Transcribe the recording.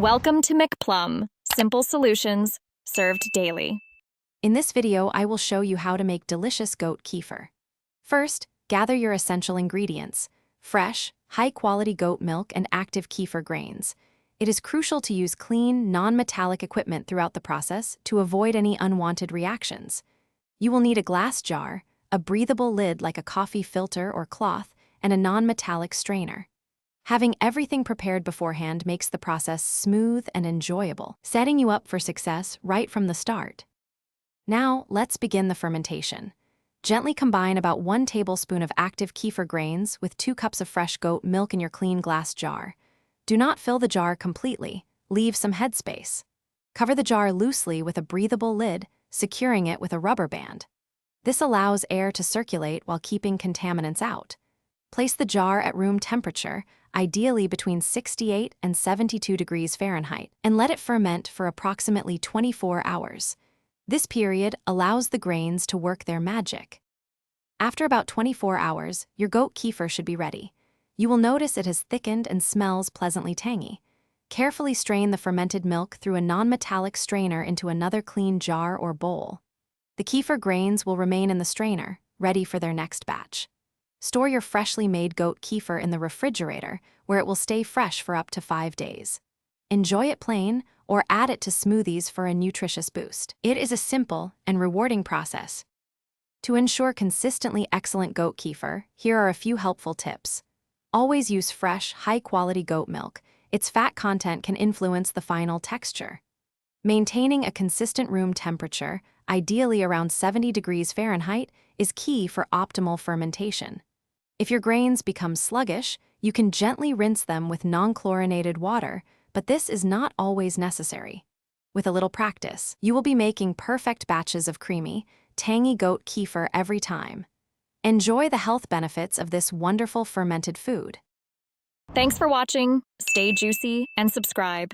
Welcome to McPlum, simple solutions served daily. In this video, I will show you how to make delicious goat kefir. First, gather your essential ingredients: fresh, high-quality goat milk and active kefir grains. It is crucial to use clean, non-metallic equipment throughout the process to avoid any unwanted reactions. You will need a glass jar, a breathable lid like a coffee filter or cloth, and a non-metallic strainer. Having everything prepared beforehand makes the process smooth and enjoyable, setting you up for success right from the start. Now, let's begin the fermentation. Gently combine about 1 tablespoon of active kefir grains with 2 cups of fresh goat milk in your clean glass jar. Do not fill the jar completely, leave some headspace. Cover the jar loosely with a breathable lid, securing it with a rubber band. This allows air to circulate while keeping contaminants out. Place the jar at room temperature, ideally between 68 and 72 degrees Fahrenheit, and let it ferment for approximately 24 hours. This period allows the grains to work their magic. After about 24 hours, your goat kefir should be ready. You will notice it has thickened and smells pleasantly tangy. Carefully strain the fermented milk through a non-metallic strainer into another clean jar or bowl. The kefir grains will remain in the strainer, ready for their next batch. Store your freshly made goat kefir in the refrigerator, where it will stay fresh for up to 5 days. Enjoy it plain or add it to smoothies for a nutritious boost. It is a simple and rewarding process. To ensure consistently excellent goat kefir, here are a few helpful tips. Always use fresh, high-quality goat milk. Its fat content can influence the final texture. Maintaining a consistent room temperature, ideally around 70 degrees Fahrenheit, is key for optimal fermentation. If your grains become sluggish, you can gently rinse them with non-chlorinated water, but this is not always necessary. With a little practice, you will be making perfect batches of creamy, tangy goat kefir every time. Enjoy the health benefits of this wonderful fermented food. Thanks for watching. Stay juicy and subscribe.